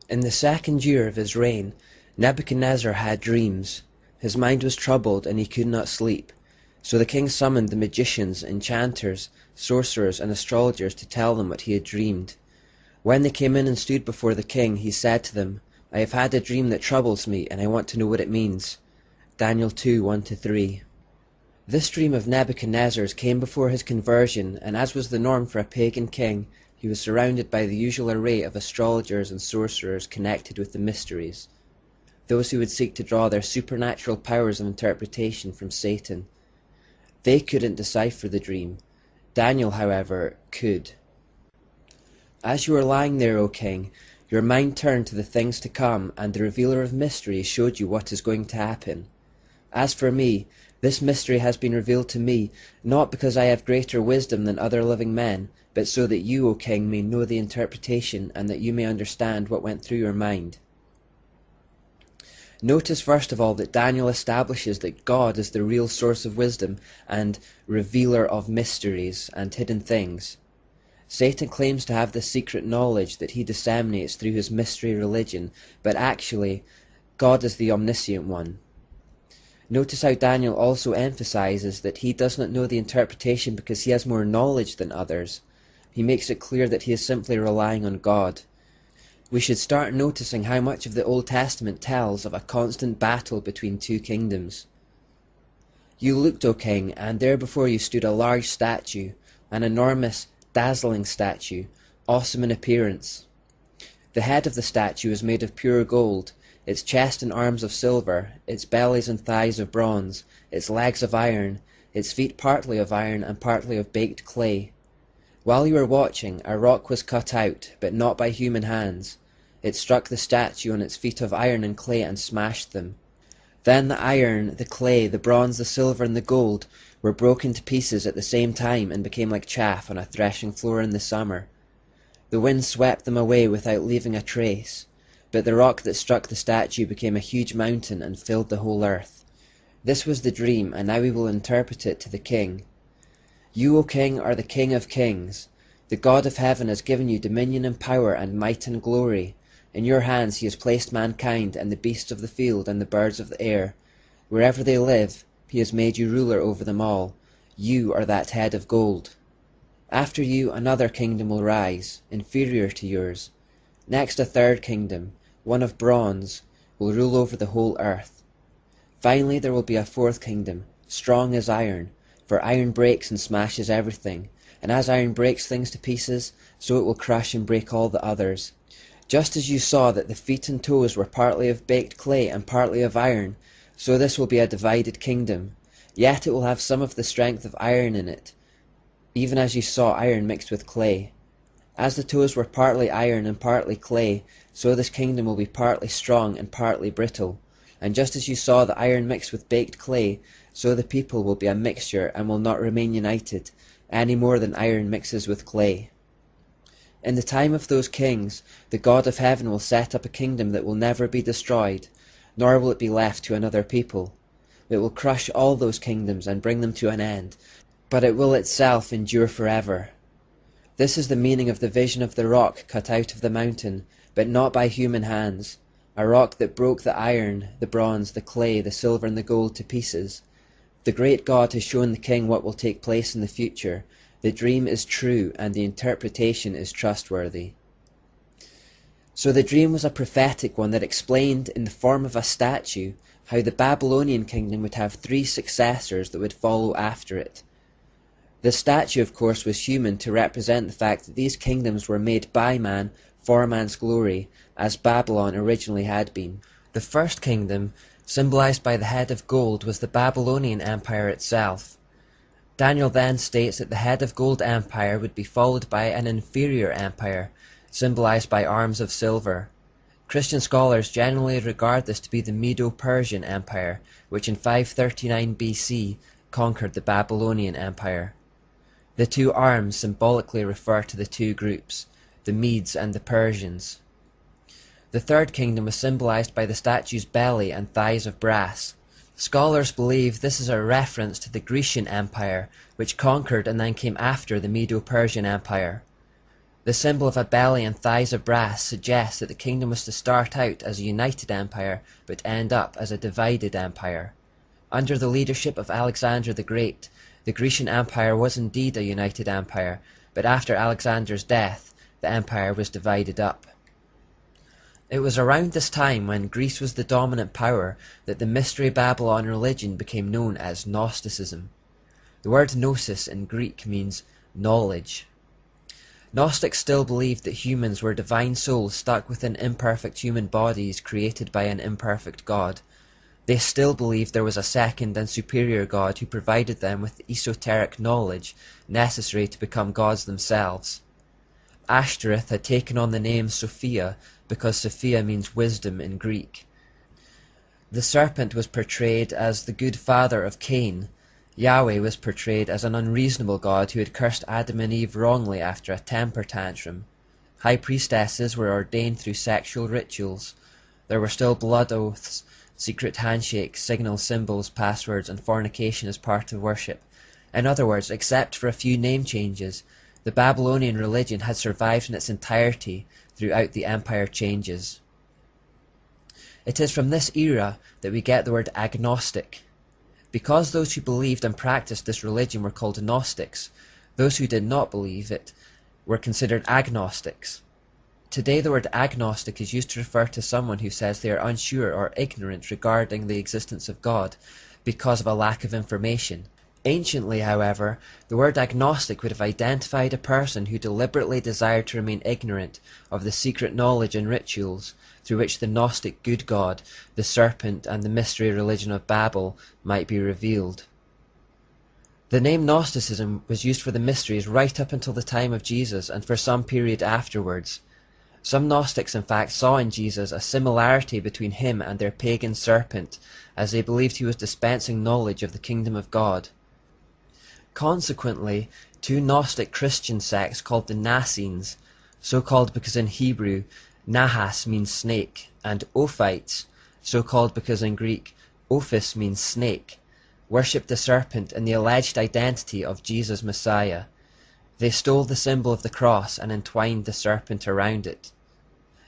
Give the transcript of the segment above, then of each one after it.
In the 2nd year of his reign, Nebuchadnezzar had dreams. His mind was troubled, and he could not sleep. So the king summoned the magicians, enchanters, sorcerers, and astrologers to tell them what he had dreamed. When they came in and stood before the king, he said to them, "I have had a dream that troubles me, and I want to know what it means." Daniel 2:1-3. This dream of Nebuchadnezzar's came before his conversion, and as was the norm for a pagan king, he was surrounded by the usual array of astrologers and sorcerers connected with the mysteries, those who would seek to draw their supernatural powers of interpretation from Satan. They couldn't decipher the dream. Daniel, however, could. As you were lying there, O king, your mind turned to the things to come, and the revealer of mysteries showed you what is going to happen. As for me, this mystery has been revealed to me, not because I have greater wisdom than other living men, but so that you, O king, may know the interpretation, and that you may understand what went through your mind. Notice first of all that Daniel establishes that God is the real source of wisdom and revealer of mysteries and hidden things. Satan claims to have this secret knowledge that he disseminates through his mystery religion, but actually, God is the omniscient one. Notice how Daniel also emphasizes that he does not know the interpretation because he has more knowledge than others. He makes it clear that he is simply relying on God. We should start noticing how much of the Old Testament tells of a constant battle between two kingdoms. You looked, O king, and there before you stood a large statue, an enormous, dazzling statue, awesome in appearance. The head of the statue is made of pure gold, its chest and arms of silver, its bellies and thighs of bronze, its legs of iron, its feet partly of iron and partly of baked clay. While you were watching, a rock was cut out, but not by human hands. It struck the statue on its feet of iron and clay and smashed them. Then the iron, the clay, the bronze, the silver, and the gold were broken to pieces at the same time and became like chaff on a threshing floor in the summer. The wind swept them away without leaving a trace, but the rock that struck the statue became a huge mountain and filled the whole earth. This was the dream, and now we will interpret it to the king. You, O king, are the King of kings. The God of heaven has given you dominion and power and might and glory. In your hands he has placed mankind and the beasts of the field and the birds of the air. Wherever they live, he has made you ruler over them all. You are that head of gold. After you, another kingdom will rise, inferior to yours. Next, a third kingdom, one of bronze, will rule over the whole earth. Finally, there will be a fourth kingdom, strong as iron, for iron breaks and smashes everything, and as iron breaks things to pieces, so it will crush and break all the others. Just as you saw that the feet and toes were partly of baked clay and partly of iron, so this will be a divided kingdom. Yet it will have some of the strength of iron in it, even as you saw iron mixed with clay. As the toes were partly iron and partly clay, so this kingdom will be partly strong and partly brittle. And just as you saw the iron mixed with baked clay, so the people will be a mixture and will not remain united, any more than iron mixes with clay. In the time of those kings, the God of heaven will set up a kingdom that will never be destroyed, nor will it be left to another people. It will crush all those kingdoms and bring them to an end, but it will itself endure forever. This is the meaning of the vision of the rock cut out of the mountain, but not by human hands, a rock that broke the iron, the bronze, the clay, the silver, and the gold to pieces. The great God has shown the king what will take place in the future. The dream is true, and the interpretation is trustworthy. So the dream was a prophetic one that explained, in the form of a statue, how the Babylonian kingdom would have 3 successors that would follow after it. The statue, of course, was human to represent the fact that these kingdoms were made by man for man's glory, as Babylon originally had been. The first kingdom, symbolized by the head of gold, was the Babylonian Empire itself. Daniel then states that the head of gold empire would be followed by an inferior empire, symbolized by arms of silver. Christian scholars generally regard this to be the Medo-Persian Empire, which in 539 BC conquered the Babylonian Empire. The 2 arms symbolically refer to the 2 groups, the Medes and the Persians. The third kingdom was symbolized by the statue's belly and thighs of brass. Scholars believe this is a reference to the Grecian Empire, which conquered and then came after the Medo-Persian Empire. The symbol of a belly and thighs of brass suggests that the kingdom was to start out as a united empire but end up as a divided empire. Under the leadership of Alexander the Great, the Grecian Empire was indeed a united empire, but after Alexander's death, the empire was divided up. It was around this time, when Greece was the dominant power, that the Mystery Babylon religion became known as Gnosticism. The word gnosis in Greek means knowledge. Gnostics still believed that humans were divine souls stuck within imperfect human bodies created by an imperfect God. They still believed there was a second and superior God who provided them with the esoteric knowledge necessary to become gods themselves. Ashtoreth had taken on the name Sophia because Sophia means wisdom in Greek. The serpent was portrayed as the good father of Cain. Yahweh was portrayed as an unreasonable God who had cursed Adam and Eve wrongly after a temper tantrum. High priestesses were ordained through sexual rituals. There were still blood oaths, secret handshakes, signal symbols, passwords, and fornication as part of worship. In other words, except for a few name changes, the Babylonian religion had survived in its entirety throughout the empire changes. It is from this era that we get the word agnostic. Because those who believed and practiced this religion were called Gnostics, those who did not believe it were considered agnostics. Today the word agnostic is used to refer to someone who says they are unsure or ignorant regarding the existence of God because of a lack of information. Anciently, however, the word agnostic would have identified a person who deliberately desired to remain ignorant of the secret knowledge and rituals through which the Gnostic good God, the serpent, and the mystery religion of Babel might be revealed. The name Gnosticism was used for the mysteries right up until the time of Jesus and for some period afterwards. Some Gnostics in fact saw in Jesus a similarity between him and their pagan serpent, as they believed he was dispensing knowledge of the kingdom of God. Consequently, two Gnostic Christian sects called the Nassenes, so called because in Hebrew Nahas means snake, and Ophites, so called because in Greek Ophis means snake, worshipped the serpent in the alleged identity of Jesus Messiah. They stole the symbol of the cross and entwined the serpent around it.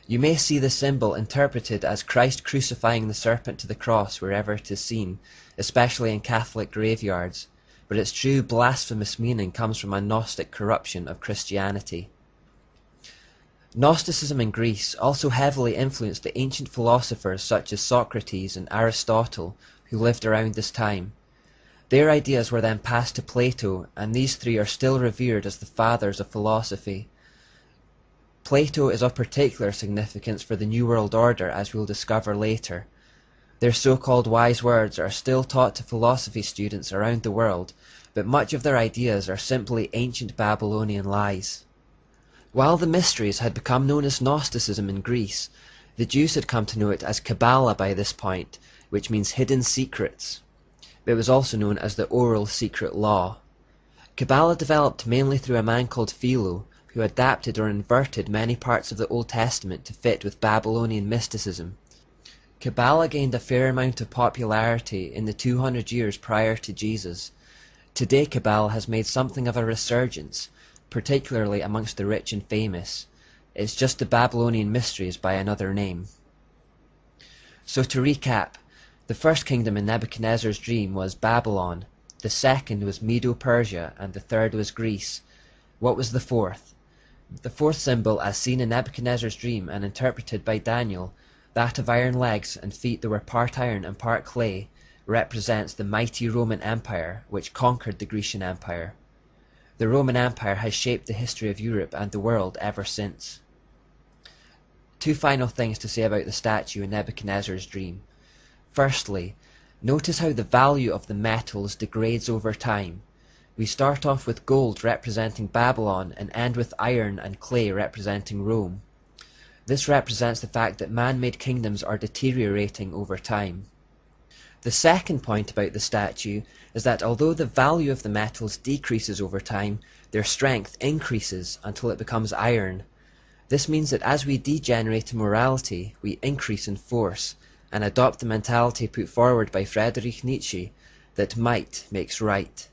You may see the symbol interpreted as Christ crucifying the serpent to the cross wherever it is seen, especially in Catholic graveyards, but its true blasphemous meaning comes from a Gnostic corruption of Christianity. Gnosticism in Greece also heavily influenced the ancient philosophers such as Socrates and Aristotle, who lived around this time. Their ideas were then passed to Plato, and these three are still revered as the fathers of philosophy. Plato is of particular significance for the New World Order, as we'll discover later. Their so-called wise words are still taught to philosophy students around the world, but much of their ideas are simply ancient Babylonian lies. While the mysteries had become known as Gnosticism in Greece, the Jews had come to know it as Kabbalah by this point, which means hidden secrets. It was also known as the oral secret law. Kabbalah developed mainly through a man called Philo, who adapted or inverted many parts of the Old Testament to fit with Babylonian mysticism. Kabbalah gained a fair amount of popularity in the 200 years prior to Jesus. Today Kabbalah has made something of a resurgence, particularly amongst the rich and famous. It's just the Babylonian mysteries by another name. So to recap, the first kingdom in Nebuchadnezzar's dream was Babylon, the second was Medo-Persia, and the third was Greece. What was the fourth? The fourth symbol, as seen in Nebuchadnezzar's dream and interpreted by Daniel, that of iron legs and feet that were part iron and part clay, represents the mighty Roman Empire, which conquered the Grecian Empire. The Roman Empire has shaped the history of Europe and the world ever since. Two final things to say about the statue in Nebuchadnezzar's dream. Firstly, notice how the value of the metals degrades over time. We start off with gold representing Babylon and end with iron and clay representing Rome. This represents the fact that man-made kingdoms are deteriorating over time. The second point about the statue is that although the value of the metals decreases over time, their strength increases until it becomes iron. This means that as we degenerate in morality, we increase in force, and adopt the mentality put forward by Friedrich Nietzsche, that might makes right.